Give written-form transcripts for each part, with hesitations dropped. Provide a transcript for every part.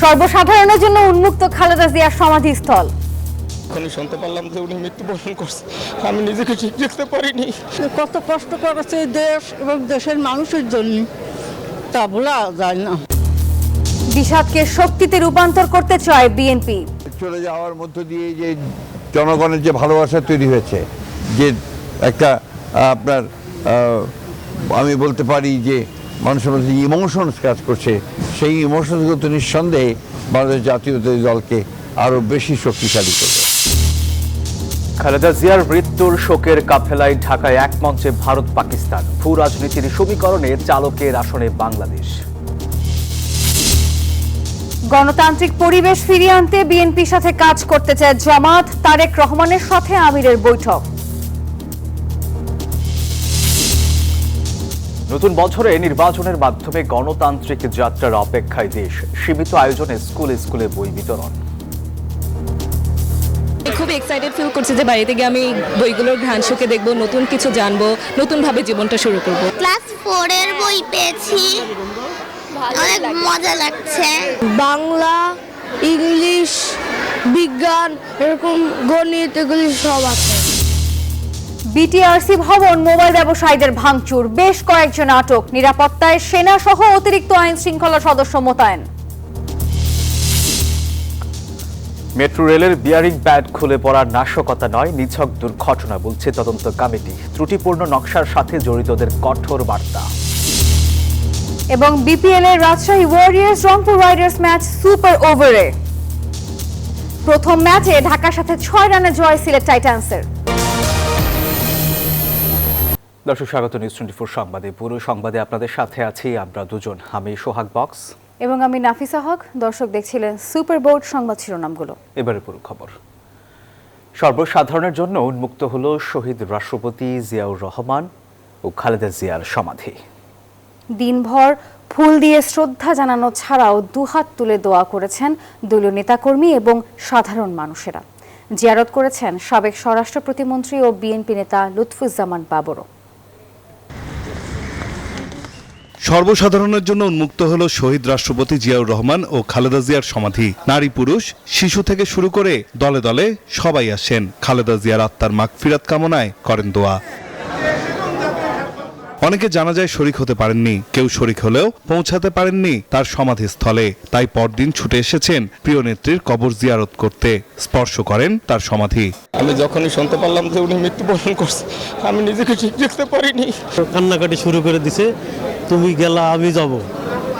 সর্বসাধারণের জন্য উন্মুক্ত খালেদা জিয়ার সমাধিস্থল। আমি শুনতে পারলাম যে উনি মৃত্যুবরণ করছে, আমি নিজেকে ঠিক রাখতে পারিনি। কত কষ্ট করেছে দেশ এবং দেশের মানুষের জন্য, তা বলা যায় না। বিষাদকে শক্তিতে রূপান্তর করতে চায় বিএনপি। চলে যাওয়ার মধ্য দিয়ে যে জনগণের যে ভালোবাসা তৈরি হয়েছে, যে একটা আপনার আমি বলতে পারি যে মানুষের মধ্যে যে ইমোশনস কাজ করছে, সেই ইমোশনসগুলো তো নিঃসন্দেহে বাংলাদেশ জাতীয়তাবাদী দলকে আরও বেশি শক্তিশালী করবে। খালেদা জিয়ার মৃত্যুর শোকের কাফেলায় ঢাকায় এক মঞ্চে ভারত পাকিস্তান, ভূ রাজনীতির সমীকরণে চালকের আসনে বাংলাদেশ। গণতান্ত্রিক পরিবেশ ফিরিয়ে আনতে বিএনপির সাথে কাজ করতে চায় জামাত, তারেক রহমানের সাথে আমিরের বৈঠক। নতুন বছরে নির্বাচনের মাধ্যমে গণতান্ত্রিক যাত্রার অপেক্ষায় দেশ, সীমিত আয়োজনে স্কুলে স্কুলে বই বিতরণ। খুব এক্সাইটেড ফিল করছি যে বাড়িতে গিয়ে আমি বইগুলোর ঘ্রাণ শুকে দেখবো, নতুন কিছু জানবো, নতুনভাবে জীবনটা শুরু করব। ক্লাস 4 এর বই পেয়েছি, অনেক মজা লাগছে। বাংলা, ইংলিশ, বিজ্ঞান, এরকম গণিত, এগুলি সব আছে। বিটিআরসি ভবন মোবাইল ব্যবসায়ীদের ভাঙচুর, বেশ কয়েকজন আটক, নিরাপত্তায় সেনা সহ অতিরিক্ত আইন শৃঙ্খলা সদস্য মোতায়েন। মেট্রো রেলের বিয়ারিং প্যাড খুলে পড়ার নাশকতা নয়, নিছক দুর্ঘটনা বলছে তদন্ত কমিটি। ত্রুটিপূর্ণ নকশার সাথে জড়িতদের কঠোর বার্তা। এবং বিপিএল এর Rajshahi Warriors Rangpur Riders match super ওভারে। প্রথম ম্যাচে ঢাকার সাথে 6 রানে জয় সিলেট টাইটান্সের। দর্শক স্বাগত নিউজ 24 সংবাদে। পুরো সংবাদে আপনাদের সাথে আছি আমরা দুজন, আমি সোহাগ বক্স এবং আমি নাফিসা হক। দর্শক দেখছিলেন সুপার বোর্ড সংবাদ শিরোনামগুলো। এবারে পুরো খবর। সর্বসাধারণের জন্য উন্মুক্ত হলো শহীদ রাষ্ট্রপতি জিয়াউর রহমান ও খালেদা জিয়ার সমাধি। দিনভর ফুল দিয়ে শ্রদ্ধা জানানো ছাড়াও দুহাত তুলে দোয়া করেছেন দলীয় নেতাকর্মী এবং সাধারণ মানুষেরা। জিয়ারত করেছেন সাবেক স্বরাষ্ট্র প্রতিমন্ত্রী ও বিএনপি নেতা লুৎফুজ্জামান বাবরও। সর্বসাধারণের জন্য উন্মুক্ত হলো শহীদ রাষ্ট্রপতি জিয়াউর রহমান ও খালেদা জিয়ার সমাধি। নারী পুরুষ শিশু থেকে শুরু করে দলে দলে সবাই আসেন খালেদা জিয়ার আত্মার মাগফিরাত কামনায়, করেন দোয়া। অনেকে জানাজায় শরীক হতে পারেননি, কেউ শরীক হলেও পৌঁছাতে পারেননি তার সমাধিস্থলে। তাই পরদিন ছুটে এসেছেন প্রিয় নেত্রীর কবর জিয়ারত করতে, স্পর্শ করেন তার সমাধি। আমি যখনই শুনতে পারলাম যে উনি মৃত্যুবরণ করছে, আমি নিজেকে ঠিক রাখতে পারিনি। কান্নাকাটি শুরু করে দিছে, তুমি গেলা আমি যাব,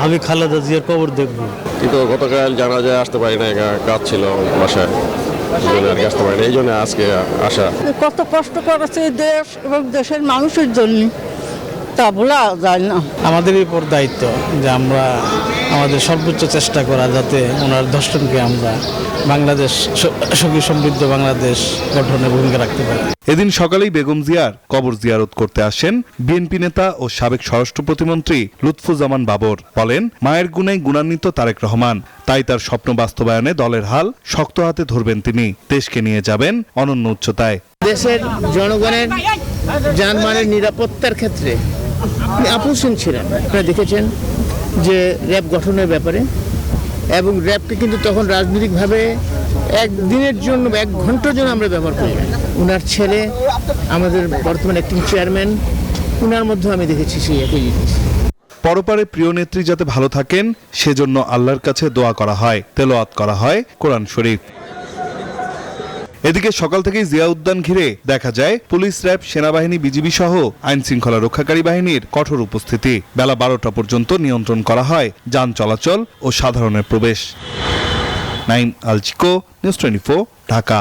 আমি খালেদা জিয়ার কবর দেখব। কিন্তু গতকাল জানাজায় আসতে পারি না, কাজ ছিল বাসায়, আসতে পারি না, এই জন্য আজকে আসা। কত কষ্ট করেছে দেশ এবং দেশের মানুষের জন্য, তা বলা যায় না। আমাদের উপর দায়িত্ব যে আমরা আমাদের সর্বোচ্চ চেষ্টা করা যাতে ওনার দর্শনকে আমরা বাংলাদেশ সুখী সমৃদ্ধ বাংলাদেশ গঠনে ভূমিকা রাখতে পারি। এদিন সকালেই বেগম জিয়ার কবর জিয়ারত করতে আসেন বিএনপি নেতা ও সাবেক স্বরাষ্ট্র প্রতিমন্ত্রী লুৎফুজ্জামান বাবর। বলেন, মায়ের গুণেই গুণান্বিত তারেক রহমান, তাই তার স্বপ্ন বাস্তবায়নে দলের হাল শক্ত হাতে ধরবেন তিনি, দেশকে নিয়ে যাবেন অনন্য উচ্চতায়। দেশের জনগণের জানমালের নিরাপত্তার ক্ষেত্রে আপোষহীন ছিলেন। আপনারা দেখেছেন যে র্যাব গঠনের ব্যাপারে, এবং র্যাবকে কিন্তু তখন রাজনৈতিকভাবে একদিনের জন্য, 1 ঘন্টার জন্য আমরা ব্যবহার করি না। ওনার ছেলে আমাদের বর্তমান অ্যাক্টিং চেয়ারম্যান, ওনার মধ্যে আমি দেখেছি সেই একই জিনিস। পরপারে প্রিয় নেত্রী যাতে ভালো থাকেন সেজন্য আল্লাহর কাছে দোয়া করা হয়, তেলাওয়াত করা হয় কোরআন শরীফ। এদিকে সকাল থেকেই জিয়া উদ্যান ঘিরে দেখা যায় পুলিশ, র্যাব, সেনাবাহিনী, বিজিবি সহ আইন শৃঙ্খলা রক্ষাকারী বাহিনীর কঠোর উপস্থিতি। বেলা 12টা পর্যন্ত নিয়ন্ত্রণ করা হয় যান চলাচল ও সাধারণের প্রবেশ। নাইম আলচিকো, নিউজ 24, ঢাকা।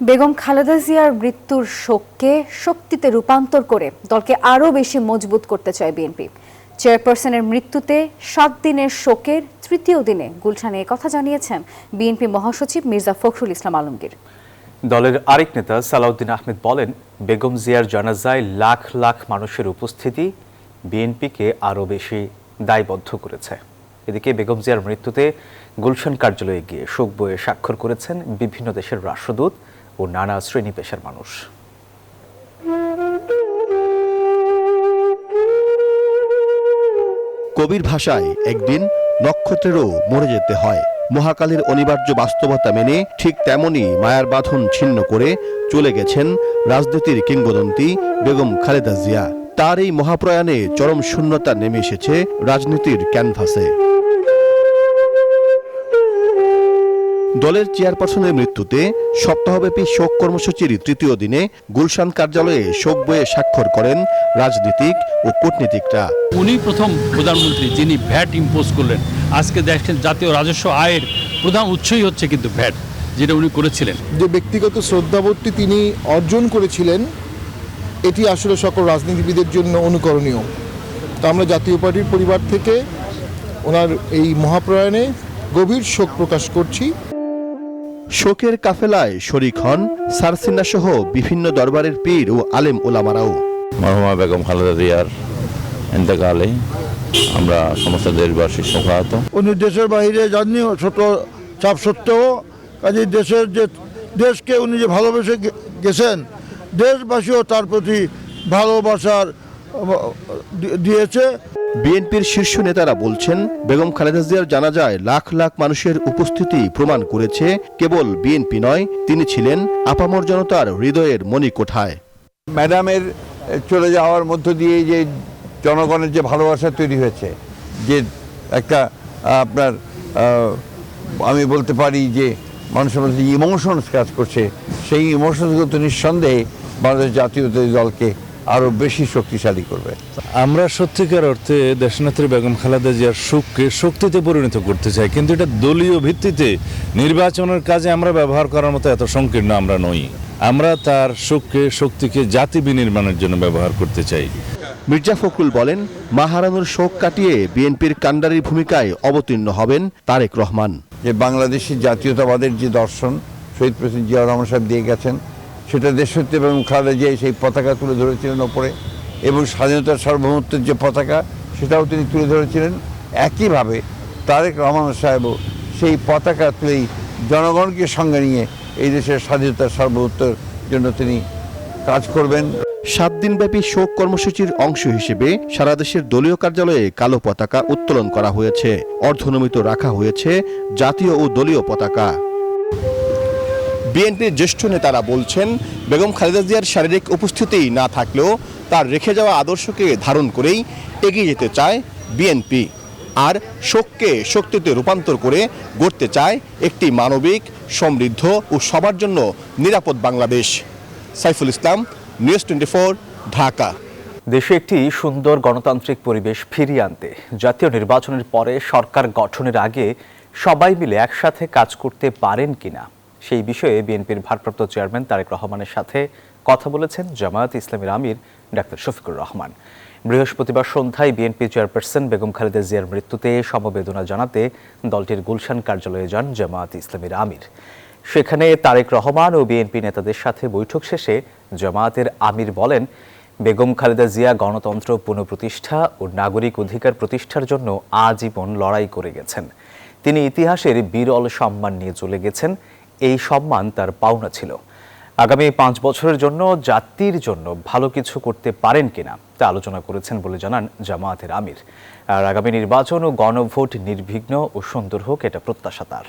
বেগম খালেদা জিয়ার মৃত্যুর শোককে শক্তিতে রূপান্তর করে দলকে আরও বেশি মজবুত করতে চায় বিএনপি। চেয়ারপারসনের মৃত্যুতে 7 দিনের শোকের তৃতীয় দিনে গুলশানে কথা জানিয়েছেন বিএনপি মহাসচিব মির্জা ফখরুল ইসলাম আলমগীর। দলের আরেক নেতা সালাউদ্দিন আহমেদ বলেন, বেগম জিয়ার জানাজায় লাখ লাখ মানুষের উপস্থিতি বিএনপিকে আরও বেশি দায়বদ্ধ করেছে। এদিকে বেগম জিয়ার মৃত্যুতে গুলশান কার্যালয়ে গিয়ে শোক বইয়ে স্বাক্ষর করেছেন বিভিন্ন দেশের রাষ্ট্রদূত ও নানা শ্রেণী পেশার মানুষ। কবির ভাষায় একদিন নক্ষত্রেরও মরে যেতে হয়, মহাকালের অনিবার্য বাস্তবতা মেনে ঠিক তেমনই মায়ার বাঁধন ছিন্ন করে চলে গেছেন রাজনীতির কিংবদন্তি বেগম খালেদা জিয়া। তার এই মহাপ্রয়াণে চরম শূন্যতা নেমে এসেছে রাজনীতির ক্যানভাসে। দলের চেয়ারপারসনের মৃত্যুতে সপ্তাহব্যাপী শোক কর্মসূচির তৃতীয় দিনে গুলশান কার্যালয়ে শোক বইয়ে স্বাক্ষর করেন রাজনীতিক ও কূটনীতিকরা। উনি প্রথম প্রধানমন্ত্রী যিনি ভ্যাট ইম্পোজ করলেন। আজকে দেখছেন জাতীয় রাজস্ব আয়ের প্রধান উৎসই হচ্ছে কিন্তু ভ্যাট, যেটা উনি করেছিলেন। যে ব্যক্তিগত শ্রদ্ধাবোধটি তিনি অর্জন করেছিলেন, এটি আসলে সকল রাজনীতিবিদের জন্য অনুকরণীয়। তো আমরা জাতীয় পার্টির পরিবার থেকে ওনার এই মহাপ্রয়াণে গভীর শোক প্রকাশ করছি। শোকের কাফেলায় শরীক হন সারসিনা সহ বিভিন্ন দরবারের পীর ও আলেম ওলামারাও। মরহুমা বেগম খালেদা জিয়ার ইন্তেকালে আমরা সমস্ত দেশবাসী শোকাহত। উনি দেশের বাইরে যাননি, ছোট চাপ সত্ত্বেও কাজে দেশকে উনি যে ভালোবেসে গেছেন, দেশবাসীও তার প্রতি ভালোবাসার দিয়েছে। বিএনপির শীর্ষ নেতারা বলছেন, বেগম খালেদা জিয়ার জানাজায় লাখ লাখ মানুষের উপস্থিতি প্রমাণ করেছে কেবল বিএনপি নয়, তিনি ছিলেন আপামর জনতার হৃদয়ের মণিকোঠায়। ম্যাডামের চলে যাওয়ার মধ্য দিয়ে যে জনগণের যে ভালোবাসা তৈরি হয়েছে, যে একটা আপনার আমি বলতে পারি যে মানুষের মধ্যে ইমোশনস কাজ করছে, সেই ইমোশনসগুলো তো নিঃসন্দেহে বাংলাদেশ জাতীয়তাবাদী দলকে আরও বেশি শক্তিশালী করবে। আমরা সত্যিকার অর্থে দেশনেত্রী বেগম খালেদা জিয়ার সুখকে শক্তিতে পরিণত করতে চাই, কিন্তু এটা দলীয় ভিত্তিতে নির্বাচনের কাজে আমরা ব্যবহার করার মতো এত সংকীর্ণ আমরা নই। আমরা তার সুখকে শক্তিকে জাতি বিনির্মাণের জন্য ব্যবহার করতে চাই। মির্জা ফখরুল বলেন, মা হারানোর শোক কাটিয়ে বিএনপির কাণ্ডারির ভূমিকায় অবতীর্ণ হবেন তারেক রহমান। যে বাংলাদেশি জাতীয়তাবাদের যে দর্শন শহীদ প্রেসিডেন্ট জিয়াউর রহমান সাহেব দিয়ে গেছেন, সেটা দেশনেত্রী বেগম খালেদা জিয়া সেই পতাকা তুলে ধরেছিলেন ওপরে, এবং স্বাধীনতার সার্বভৌমত্বের যে পতাকা সেটাও তিনি তুলে ধরেছিলেন। একইভাবে তারেক রহমান সাহেবও সেই পতাকা তুলেই জনগণকে সঙ্গে নিয়ে এই দেশের স্বাধীনতার সার্বভৌমত্বের জন্য তিনি কাজ করবেন। 7 দিনব্যাপী শোক কর্মসূচির অংশ হিসেবে সারা দেশের দলীয় কার্যালয়ে কালো পতাকা উত্তোলন করা হয়েছে, অর্ধনমিত রাখা হয়েছে জাতীয় ও দলীয় পতাকা। বিএনপির জ্যেষ্ঠ নেতারা বলছেন, বেগম খালেদা জিয়ার শারীরিক উপস্থিতি না থাকলেও তার রেখে যাওয়া আদর্শকে ধারণ করেই এগিয়ে যেতে চায় বিএনপি, আর শোককে শক্তিতে রূপান্তর করে গড়তে চায় একটি মানবিক, সমৃদ্ধ ও সবার জন্য নিরাপদ বাংলাদেশ। সাইফুল ইসলাম, নিউজ 24, ঢাকা। দেশে একটি সুন্দর গণতান্ত্রিক পরিবেশ ফিরিয়ে আনতে জাতীয় নির্বাচনের পরে সরকার গঠনের আগে সবাই মিলে একসাথে কাজ করতে পারেন কিনা, সেই বিষয়ে বিএনপির ভারপ্রাপ্ত চেয়ারম্যান তারেক রহমানের সাথে কথা বলেছেন জামায়াত ইসলামীর আমির ডাক্তার শফিকুর রহমান। বৃহস্পতিবার সন্ধ্যায় বিএনপি চেয়ারপারসন বেগম খালেদা জিয়ার মৃত্যুতে সমবেদনা জানাতে দলটির গুলশান কার্যালয়ে যান জামায়াত ইসলামীর আমির। সেখানে তারেক রহমান ও বিএনপি নেতাদের সাথে বৈঠক শেষে জামায়াতের আমির বলেন, বেগম খালেদা জিয়া গণতন্ত্র পুনঃপ্রতিষ্ঠা ও নাগরিক অধিকার প্রতিষ্ঠার জন্য আজীবন লড়াই করে গেছেন। তিনি ইতিহাসের বিরল সম্মান নিয়ে চলে গেছেন, এই সম্মান তার পাওনা ছিল। আগামী 5 বছরের জন্য জাতির জন্য ভালো কিছু করতে পারেন কিনা তা আলোচনা করেছেন বলে জানান জামায়াতের আমির। আর আগামী নির্বাচন ও গণভোট নির্বিঘ্ন ও সুন্দর হোক, এটা প্রত্যাশা তার।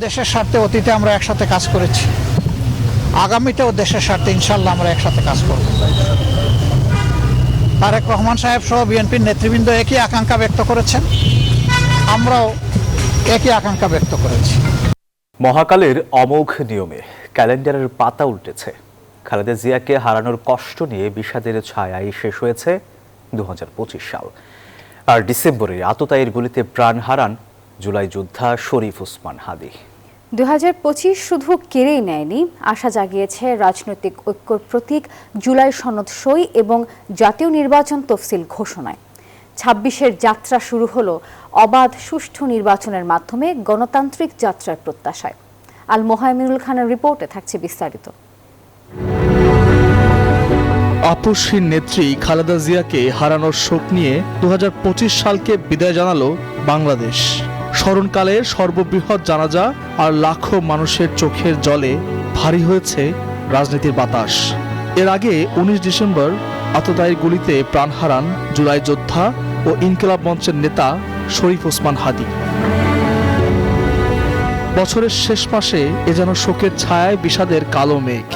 দেশের স্বার্থে অতীতে আমরা একসাথে কাজ করেছি, আগামীতেও দেশের স্বার্থে ইনশাল্লাহ আমরা একসাথে কাজ করব। তারেক রহমান সাহেব সহ বিএনপির নেতৃবৃন্দ একই আকাঙ্ক্ষা ব্যক্ত করেছেন, আমরাও একই আকাঙ্ক্ষা ব্যক্ত করেছি। মহাকালের অমোঘ নিয়মে ক্যালেন্ডারের পাতা উল্টেছে। খালেদা জিয়াকে হারানোর কষ্ট নিয়ে বিষাদের ছায়ায় শেষ হয়েছে 2025 সাল। আর ডিসেম্বরে আততায়ীর গুলিতে প্রাণ হারান জুলাই যোদ্ধা শরীফ ওসমান হাদি। 2025 শুধু কেড়েই নেয়নি, আশা জাগিয়েছে রাজনৈতিক ঐক্যর প্রতীক জুলাই সনদ সই এবং জাতীয় নির্বাচন তফসিল ঘোষণায়। 26-এর যাত্রা শুরু হলো অবাধ সুষ্ঠু নির্বাচনের মাধ্যমে গণতান্ত্রিক যাত্রার প্রত্যাশায়। আল মোহাইমিনুল খানের রিপোর্টে থাকছে বিস্তারিত। আপসহীন নেত্রী খালেদা জিয়াকে হারানোর শোক নিয়ে 2025 সালকে বিদায় জানালো বাংলাদেশ। স্মরণকালের সর্ববৃহৎ জানাজা আর লাখো মানুষের চোখের জলে ভারী হয়েছে রাজনীতির বাতাস। এর আগে 19 ডিসেম্বর আততায়ীর গুলিতে প্রাণ হারান জুলাই যোদ্ধা ও ইনকিলাব মঞ্চের নেতা শরীফ ওসমান হাদি। বছরের শেষ মাসে এ যেন শোকের ছায়ায় বিষাদের কালো মেঘ।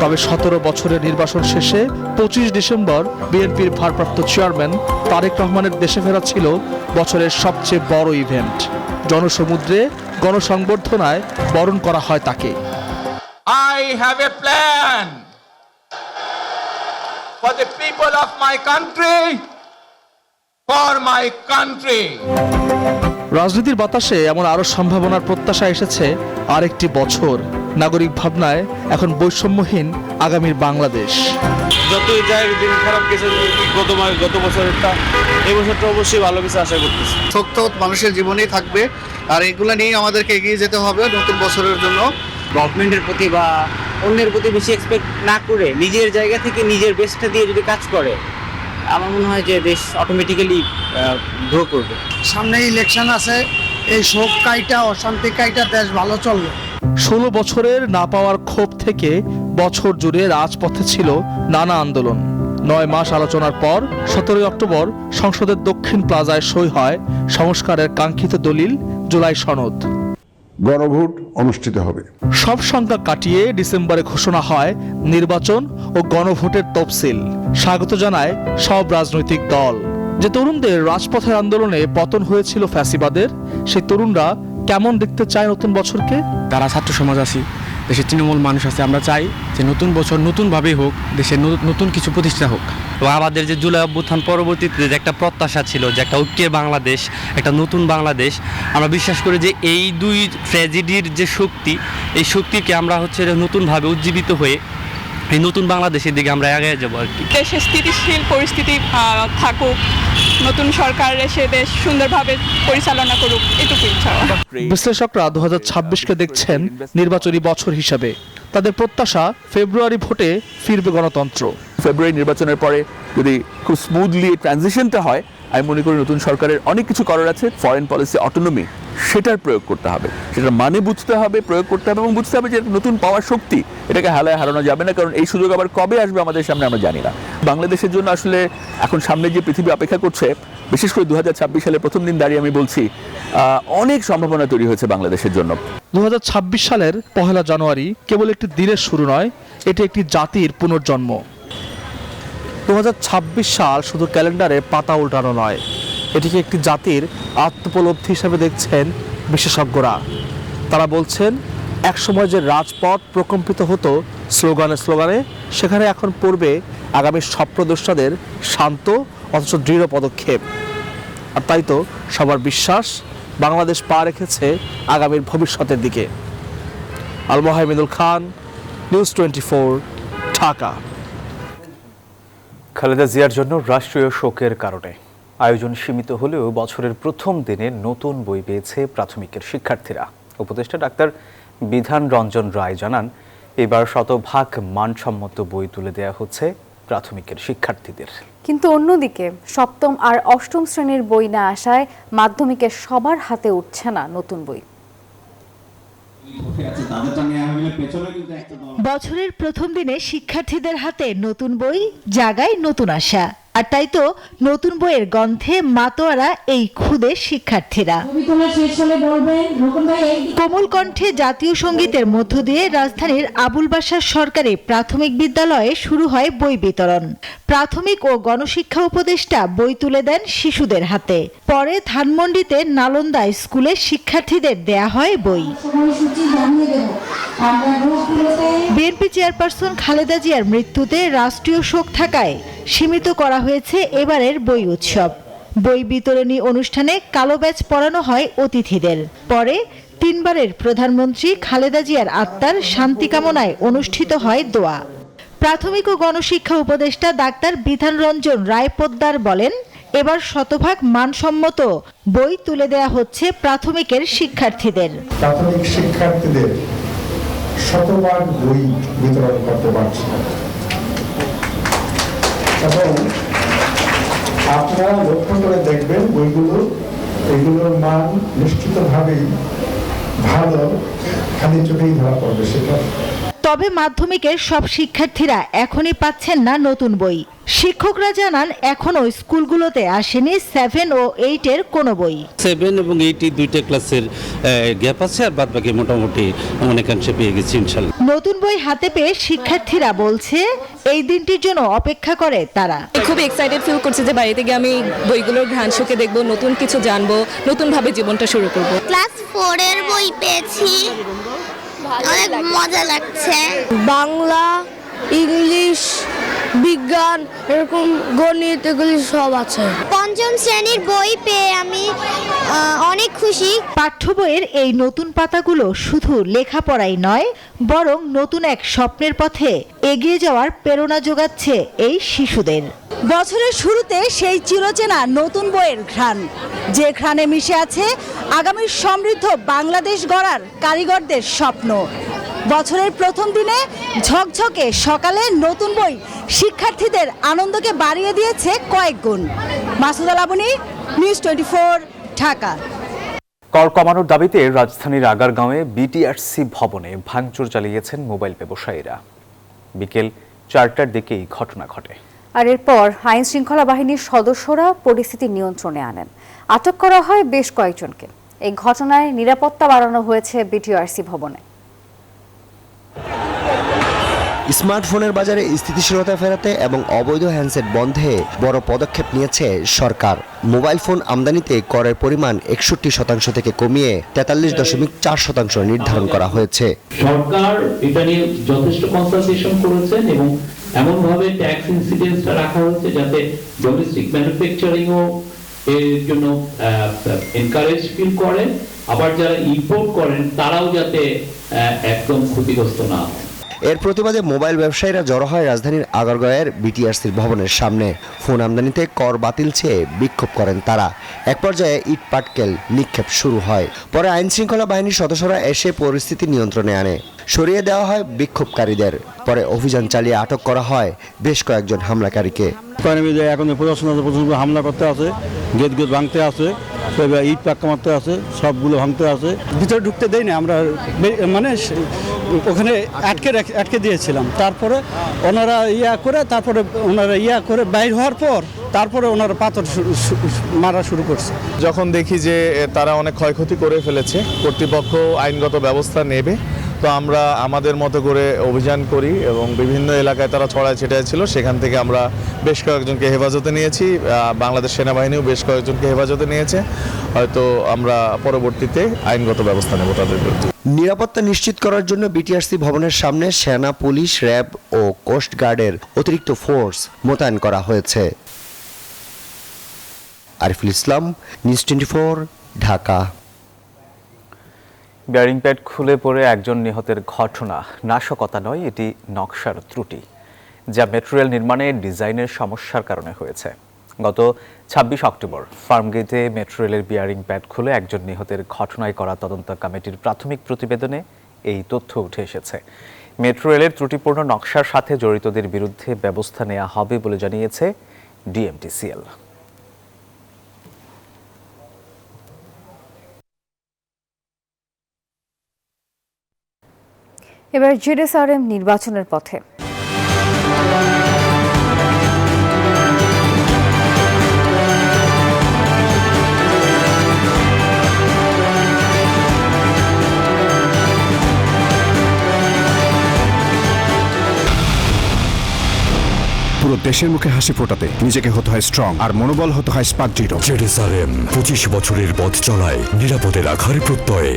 তবে 17 বছরের নির্বাসন শেষে 25 ডিসেম্বর বিএনপির ভারপ্রাপ্ত চেয়ারম্যান তারেক রহমানের দেশে ফেরা ছিল বছরের সবচেয়ে বড় ইভেন্ট। জনসমুদ্রে গণসংবর্ধনায় বরণ করা হয় তাকে। I have a plan for the people of my country, for my country. রাজনীতির বাতাসে এমন আরো সম্ভাবনার প্রত্যাশা এসেছে আরেকটি বছর। নাগরিক ভাবনায় এখন বৈষম্যহীন আগামীর বাংলাদেশ। যতই যাই দিন খারাপ গেছে গত বছরেরটা, এই বছরটা অবশ্যই ভালো কিছু আশা করতেছি। শোক তো মানুষের জীবনেই থাকবে, আর এগুলো নিয়ে আমাদেরকে এগিয়ে যেতে হবে নতুন বছরের জন্য। গভর্নমেন্টের প্রতি বা অন্যের প্রতি বেশি এক্সপেক্ট না করে নিজের জায়গা থেকে নিজের বেস্টটা দিয়ে যদি কাজ করে, আমার মনে হয় যে দেশ অটোমেটিক্যালি গ্রো করবে। সামনে ইলেকশন আছে, এই শোক কাইটা অশান্তি কাইটা দেশ ভালো চলবে। 16 বছরের না পাওয়ার ক্ষোভ থেকে বছর জুড়ে রাজপথে ছিল নানা আন্দোলন। 9 মাস আলোচনার পর 17 অক্টোবর সংসদের দক্ষিণ প্লাজায় সই হয় সংস্কারের কাঙ্ক্ষিত দলিল জুলাই সনদ। গণভোট অনুষ্ঠিত হবে। সব সংখ্যা কাটিয়ে ডিসেম্বরে ঘোষণা হয় নির্বাচন ও গণভোটের তফসিল। স্বাগত জানায় সব রাজনৈতিক দল। যে তরুণদের রাজপথের আন্দোলনে পতন হয়েছিল ফ্যাসিবাদের, সেই তরুণরা কেমন দেখতে চায় নতুন বছরকে? তারা ছাত্র সমাজ আছি, দেশের তৃণমূল মানুষ আছে, আমরা চাই যে নতুন বছর নতুনভাবেই হোক, দেশের নতুন কিছু প্রতিষ্ঠা হোক। এবং আমাদের যে জুলাই অভ্যুত্থান পরবর্তীতে যে একটা প্রত্যাশা ছিল, যে একটা ঐক্যের বাংলাদেশ, একটা নতুন বাংলাদেশ, আমরা বিশ্বাস করি যে এই দুই ট্র্যাজেডির যে শক্তি, এই শক্তিকে আমরা নতুনভাবে উজ্জীবিত হয়ে এই নতুন বাংলাদেশের দিকে আমরা এগিয়ে যাবো আর কি। দেশে স্থিতিশীল পরিস্থিতি থাকুক, নতুন সরকার এসে দেশ সুন্দরভাবে পরিচালনা করুক, এটুকু ইচ্ছা। বিশ্লেষকরা 2026কে দেখছেন নির্বাচনী বছর হিসাবে। তাদের প্রত্যাশা ফেব্রুয়ারি ভোটে ফিরবে গণতন্ত্র। ফেব্রুয়ারি নির্বাচনের পরে যদি খুব স্মুথলি ট্রানজিশনটা হয়, আমি মনে করি নতুন সরকারের অনেক কিছু করার আছে। ফরেন পলিসি অটোনমি, সেটার প্রয়োগ করতে হবে, সেটার মানে বুঝতে হবে, প্রয়োগ করতে হবে এবং বুঝতে হবে যে নতুন পাওয়ার শক্তি, এটাকে হালায় হারানো যাবে না, কারণ এই সুযোগ আবার কবে আসবে আমাদের সামনে আমরা জানি না। বাংলাদেশের জন্য আসলে এখন সামনে যে পৃথিবী অপেক্ষা করছে, বিশেষ করে 2026 সালের প্রথম দিন দাঁড়িয়ে আমি বলছি অনেক সম্ভাবনা তৈরি হয়েছে বাংলাদেশের জন্য। 2026 সালের 1 জানুয়ারি কেবল একটি দিনের শুরু নয়, এটি একটি জাতির পুনর্জন্ম। 2026 সাল শুধু ক্যালেন্ডারে পাতা উল্টানো নয়, এটিকে একটি জাতির আত্মোপলব্ধি হিসেবে দেখছেন বিশেষজ্ঞরা। তারা বলছেন, একসময় যে রাজপথ প্রকম্পিত হতো স্লোগানে স্লোগানে, সেখানে এখন পড়বে আগামী স্বপ্নদ্রষ্টাদের শান্ত অথচ দৃঢ় পদক্ষেপ। আর তাই তো সবার বিশ্বাস বাংলাদেশ পা রেখেছে আগামীর ভবিষ্যতের দিকে। আল মোহাইমিনুল খান, নিউজ 24, ঢাকা। খালেদা জিয়ার জন্য রাষ্ট্রীয় শোকের কারণে আয়োজন সীমিত হলেও বছরের প্রথম দিনে নতুন বই পেয়েছে প্রাথমিকের শিক্ষার্থীরা। উপদেষ্টা ডাক্তার বিধান রঞ্জন রায় জানান, এবার শতভাগ মানসম্মত বই তুলে দেওয়া হচ্ছে প্রাথমিকের শিক্ষার্থীদের। কিন্তু অন্যদিকে সপ্তম আর অষ্টম শ্রেণীর বই না আসায় মাধ্যমিকের সবার হাতে উঠছে না নতুন বই। বছরের প্রথম দিনে শিক্ষার্থীদের হাতে নতুন বই জাগায় নতুন আশা। আর তাই তো নতুন বইয়ের গন্ধে মাতোয়ারা এই ক্ষুদে শিক্ষার্থীরা। কোমল কণ্ঠে জাতীয় সঙ্গীতের মধ্য দিয়ে রাজধানীর আবুল বাশার সরকারি প্রাথমিক বিদ্যালয়ে শুরু হয় বই বিতরণ। প্রাথমিক ও গণশিক্ষা উপদেষ্টা বই তুলে দেন শিশুদের হাতে। পরে ধানমন্ডিতে নালন্দা স্কুলে শিক্ষার্থীদের দেয়া হয় বই। বিএনপি চেয়ারপারসন খালেদা জিয়ার মৃত্যুতে রাষ্ট্রীয় শোক থাকায় সীমিত করা হয়েছে এবারের বই উৎসব। বই বিতরণী অনুষ্ঠানে কালো ব্যাজ পরানো হয় অতিথিদের। পরে 3 বারের প্রধানমন্ত্রী খালেদা জিয়ার আত্মার শান্তি কামনায় অনুষ্ঠিত হয় দোয়া। প্রাথমিক ও গণশিক্ষা উপদেষ্টা ডাক্তার বিধান রঞ্জন রায় পোদ্দার বলেন, এবার শতভাগ মানসম্মত বই তুলে দেয়া হচ্ছে প্রাথমিকের শিক্ষার্থীদের। প্রাথমিক শিক্ষার্থীদের শতভাগ বই বিতরণ করতে পারছি এবং আপনারা লক্ষ্য করে দেখবেন এগুলোর মান নিশ্চিতভাবেই ভালো, খালি চোখেই ধরা পড়বে সেটা। তবে মাধ্যমিকের সব শিক্ষার্থীরা এখনই পাচ্ছেন না নতুন বই। শিক্ষকরা জানান এখনো স্কুলগুলোতে আসেনি 7 ও 8 এর কোনো বই। 7 এবং 8 দুইটা ক্লাসের গ্যাপ আছে, আর বাদ বাকি মোটামুটি অনেকাংশে পেয়ে গেছি ইনশাআল্লাহ। নতুন বই হাতে পেয়ে শিক্ষার্থীরা বলছে এই দিনটির জন্য অপেক্ষা করে তারা। খুব এক্সাইটেড ফিল করছে যে বাড়িতে গিয়ে আমি বইগুলোর ঘ্রাণ শুকে দেখবো, নতুন কিছু জানবো, নতুনভাবে জীবনটা শুরু করব। ক্লাস 4 এর বই পেয়েছি, অনেক মজা লাগছে। বাংলা, ইংলিশ, বিজ্ঞান, এরকম গণিত, এগুলি সব আছে। 5ম শ্রেণীর বই পেয়ে আমি অনেক খুশি। পাঠ্য বইয়ের এই নতুন পাতাগুলো শুধু লেখাপড়াই নয়, বরং নতুন এক স্বপ্নের পথে এগিয়ে যাওয়ার প্রেরণা যোগাচ্ছে এই শিশুদের। বছরের শুরুতে সেই চিরচেনা নতুন বইয়ের ঘ্রাণ, যে ঘ্রাণে মিশে আছে আগামীর সমৃদ্ধ বাংলাদেশ গড়ার কারিগরদের স্বপ্ন। বছরের প্রথম দিনে ঝকঝকে সকালে নতুন বই শিক্ষার্থীদের আনন্দকে বাড়িয়ে দিয়েছে কয়েক গুণ। মাসুদা লাবণী, নিউজ 24, ঢাকা। কর কমানোর দাবিতে রাজধানীর আগারগাঁওয়ে বিটিআরসি ভবনে ভাঙচুর চালিয়েছেন মোবাইল ব্যবসায়ীরা। বিকেল 4টার দিকেই ঘটনা ঘটে। আর এরপর আইন শৃঙ্খলা বাহিনীর সদস্যরা পরিস্থিতি নিয়ন্ত্রণে আনেন। আটক করা হয় বেশ কয়েকজনকে। এই ঘটনায় নিরাপত্তা বাড়ানো হয়েছে বিটিআরসি ভবনে। স্মার্টফোনের বাজারে স্থিতিশীলতা ফেরাতে এবং অবৈধ হ্যান্ডসেট বন্ধে বড় পদক্ষেপ নিয়েছে সরকার। মোবাইল ফোন আমদানিতে করের পরিমাণ 61% থেকে কমিয়ে 43.4% নির্ধারণ করা হয়েছে। সরকার এটা নিয়ে যথেষ্ট কনসালটেশন করেছেন এবং এমনভাবে ট্যাক্স ইনসিডেন্সটা রাখা হচ্ছে যাতে ডোমেস্টিক ম্যানুফ্যাকচারিংও এর জন্য এনকারেজ ফিল করে, আবার যারা ইম্পোর্ট করেন তারাও যাতে একদম ক্ষতিগ্রস্ত না হয়। এর প্রতিবাদে মোবাইল ব্যবসায়ীরা জড়ো হয় রাজধানীর আগারগাঁওয়ের বিটিআরসির ভবনের সামনে। ফোন আমদানিতে কর বাতিল চেয়ে বিক্ষোভ করেন তারা। এক পর্যায়ে ইট পাটকেল নিক্ষেপ শুরু হয়। পরে আইন শৃঙ্খলা বাহিনীর সদস্যরা এসে পরিস্থিতি নিয়ন্ত্রণে আনে। সরিয়ে দেওয়া হয় বিক্ষোভকারীদের। পরে অভিযান চালিয়ে আটক করা হয় বেশ কয়েকজন হামলাকারীকে। এখন প্রশাসন হামলা করতে আছে, গেট ভাঙতে আছে, ইট পাক্কা মারতে আছে, সবগুলো ভাঙতে আছে। ভিতরে ঢুকতে দেয় না, আমরা মানে ওখানে আটকে দিয়েছিলাম। তারপরে ওনারা বাইর হওয়ার পর তারপরে ওনারা পাথর মারা শুরু করছে। যখন দেখি যে তারা অনেক ক্ষয়ক্ষতি করে ফেলেছে, কর্তৃপক্ষ আইনগত ব্যবস্থা নেবে, তো আমরা আমাদের মতো করে অভিযান করি এবং বিভিন্ন এলাকায় তারা ছড়ায় ছিটায় ছিল, সেখান থেকে আমরা বেশ কয়েকজনকে হেফাজতে নিয়েছি। বাংলাদেশ সেনাবাহিনীও বেশ কয়েকজনকে হেফাজতে নিয়েছে। হয়তো আমরা পরবর্তীতে আইনগত ব্যবস্থা নেব তাদের বিরুদ্ধে। নিরাপত্তা নিশ্চিত করার জন্য বিটিআরসি ভবনের সামনে সেনা, পুলিশ, র্যাব ও কোস্ট গার্ডের অতিরিক্ত ফোর্স মোতায়েন করা হয়েছে। Ariful Islam, news 24, Dhaka. Bearing pad খুলে পড়ে একজন নিহতের ঘটনা নাশকতা নয়, এটি নকশার ত্রুটি, যা মেট্রো রেল নির্মাণের ডিজাইনের সমস্যার কারণে হয়েছে। গত 26 অক্টোবর ফার্মগেটে মেট্রো রেলের বিয়ারিং প্যাড খুলে একজন নিহতের ঘটনায় করা তদন্ত কমিটির প্রাথমিক প্রতিবেদনে এই তথ্য উঠে এসেছে। মেট্রো রেলের ত্রুটিপূর্ণ নকশার সাথে জড়িতদের বিরুদ্ধে ব্যবস্থা নেওয়া হবে বলে জানিয়েছে ডিএমটিসিএল। এবার জেডএসআরএম নির্বাচনের পথে। পুরো দেশের মুখে হাসি ফোটাতে নিজেকে হতে হয় স্ট্রং, আর মনোবল হতে হয় স্পার্ক জিরো। জেডএসআরএম 25 বছরের পথ চলায় নিরাপদে রাখার প্রত্যয়ে।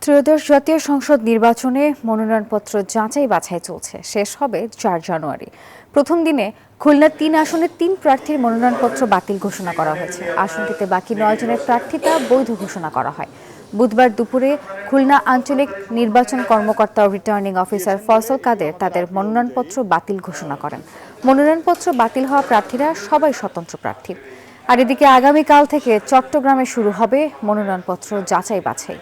ত্রয়োদশ জাতীয় সংসদ নির্বাচনে মনোনয়নপত্র যাচাই বাছাই চলছে। শেষ হবে 4 জানুয়ারি। প্রথম দিনে খুলনা 3 আসনে 3 প্রার্থীর মনোনয়নপত্র বাতিল ঘোষণা করা হয়েছে। আসনটিতে বাকি 9 জনের প্রার্থিতা বৈধ ঘোষণা করা হয়। বুধবার দুপুরে খুলনা আঞ্চলিক নির্বাচন কর্মকর্তা ও রিটার্নিং অফিসার ফয়সল কাদের তাদের মনোনয়নপত্র বাতিল ঘোষণা করেন। মনোনয়নপত্র বাতিল হওয়া প্রার্থীরা সবাই স্বতন্ত্র প্রার্থী। আর এদিকে আগামীকাল থেকে চট্টগ্রামে শুরু হবে মনোনয়নপত্র যাচাই বাছাই।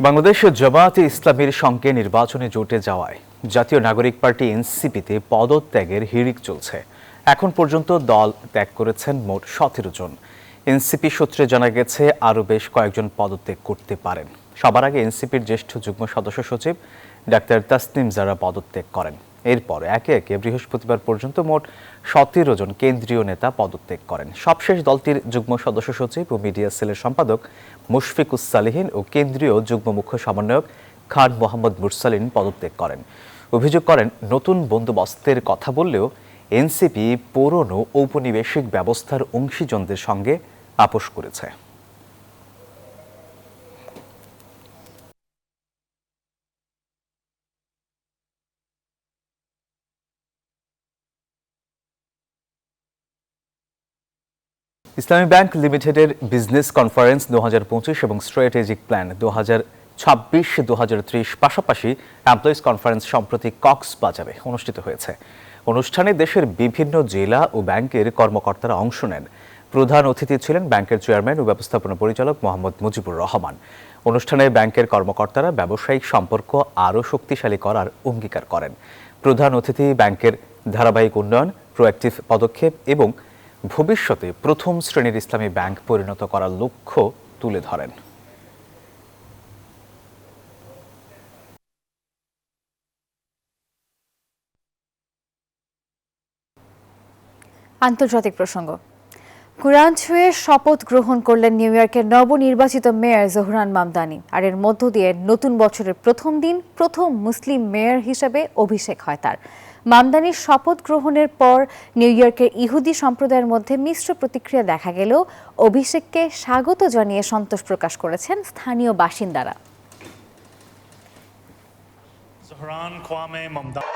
বাংলাদেশ জামায়াতে ইসলামীর সঙ্গে নির্বাচনে জোটে যাওয়ায় জাতীয় নাগরিক পার্টি এনসিপিতে পদত্যাগের হিড়িক চলছে। এখন পর্যন্ত দল ত্যাগ করেছেন মোট 17 জন। এনসিপি সূত্রে জানা গেছে আরও বেশ কয়েকজন পদত্যাগ করতে পারেন। সবার আগে এনসিপির জ্যেষ্ঠ যুগ্ম সদস্য সচিব ডাক্তার তাসনিম জারা পদত্যাগ করেন। এরপর একে একে বৃহস্পতিবার পর্যন্ত মোট 17 জন কেন্দ্রীয় নেতা পদত্যাগ করেন। সবশেষ দলটির যুগ্ম সদস্য সচিব ও মিডিয়া সেলের সম্পাদক মুশফিকুস সালেহীন ও কেন্দ্রীয় যুগ্ম মুখ্য সমন্বয়ক খান মোহাম্মদ মুরসালিন পদত্যাগ করেন। অভিযোগ করেন, নতুন বন্দোবস্তের কথা বললেও এনসিপি পুরনো ঔপনিবেশিক ব্যবস্থার অংশীজনদের সঙ্গে আপোষ করেছে। ইসলামী ব্যাংক লিমিটেডের বিজনেস কনফারেন্স 2025 এবং স্ট্র্যাটেজিক প্ল্যান 2026-2030 পাশাপাশি এমপ্লয়িজ কনফারেন্স সম্প্রতি কক্সবাজারে অনুষ্ঠিত হয়েছে। অনুষ্ঠানে দেশের বিভিন্ন জেলা ও ব্যাংকের কর্মকর্তারা অংশ নেন। প্রধান অতিথি ছিলেন ব্যাংকের চেয়ারম্যান ও ব্যবস্থাপনা পরিচালক মোহাম্মদ মুজিবুর রহমান। অনুষ্ঠানে ব্যাংকের কর্মকর্তারা ব্যবসায়িক সম্পর্ক আরও শক্তিশালী করার অঙ্গীকার করেন। প্রধান অতিথি ব্যাংকের ধারাবাহিক উন্নয়ন, প্রোঅ্যাক্টিভ পদক্ষেপ এবং ভবিষ্যতে প্রথম শ্রেণীর ইসলামী ব্যাংক পরিণত করার লক্ষ্য তুলে ধরেন। আন্তর্জাতিক প্রসঙ্গ। কুরআন ছুঁয়ে শপথ গ্রহণ করলেন নিউ ইয়র্কের নবনির্বাচিত মেয়র জোহরান মামদানি। আর এর মধ্য দিয়ে নতুন বছরের প্রথম দিন প্রথম মুসলিম মেয়র হিসেবে অভিষেক হয় তার। মামদানির শপথ গ্রহণের পর নিউ ইয়র্কের ইহুদি সম্প্রদায়ের মধ্যে মিশ্র প্রতিক্রিয়া দেখা গেলেও অভিষেককে স্বাগত জানিয়ে সন্তোষ প্রকাশ করেছেন স্থানীয় বাসিন্দারা। জোহরান কোয়ামে মামদানি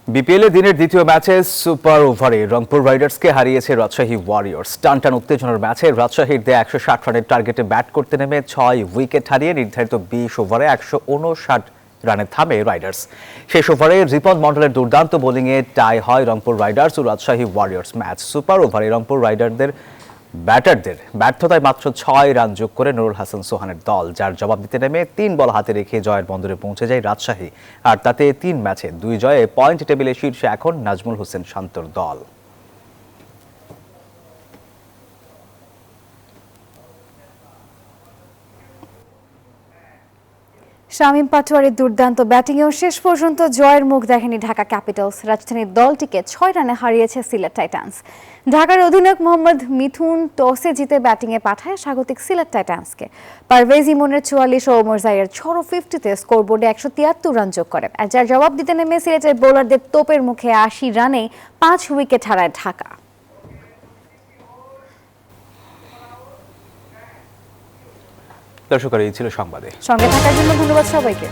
বিপিএল দিনের দ্বিতীয় ম্যাচে সুপার ওভারে রংপুর রাইডার্সকে হারিয়েছে রাজশাহী ওয়ারিয়র্স। টানটান উত্তেজনার ম্যাচে রাজশাহীর দেয়া 160 রানের টার্গেটে ব্যাট করতে নেমে 6 উইকেট হারিয়ে নির্ধারিত 20 ওভারে 159 রানে থামে রাইডার্স। শেষ ওভারে রিপন মন্ডলের দুর্দান্ত বোলিংয়ে টাই হয় রংপুর রাইডার্স ও রাজশাহী ওয়ারিয়র্স ম্যাচ। সুপার ওভারে রংপুর রাইডারদের ব্যাটারদের ব্যর্থতায় মাত্র 6 রান যোগ করে নুরুল হাসান সোহানের দল, যার জবাব দিতে নেমে 3 বল হাতে রেখে জয়ের বন্দরে পৌঁছে যায় রাজশাহী। আর তাতে 3 ম্যাচে 2 জয়ে পয়েন্ট টেবিলে শীর্ষে এখন নাজমুল হোসেন শান্তর দল। শামীম পাটোয়ারির দুর্দান্ত ব্যাটিংয়েও শেষ পর্যন্ত জয়ের মুখ দেখেনি ঢাকা ক্যাপিটালস। রাজধানীর দলটিকে 6 রানে হারিয়েছে সিলেট টাইটান্স। ঢাকার অধিনায়ক মোহাম্মদ মিথুন টসে জিতে ব্যাটিংয়ে পাঠায় স্বাগতিক সিলেট টাইটান্সকে। পারভেজ ইমনের 44 ও ওমর জাইয়ের ঝড়ো 50-তে স্কোরবোর্ডে 173 রান যোগ করে। আর যার জবাব দিতে নেমে সিলেটের বোলারদের তোপের মুখে 80 রানে 5 উইকেট হারায় ঢাকা। দর্শক, এই ছিল সংবাদে। সঙ্গে থাকার জন্য ধন্যবাদ সবাইকে।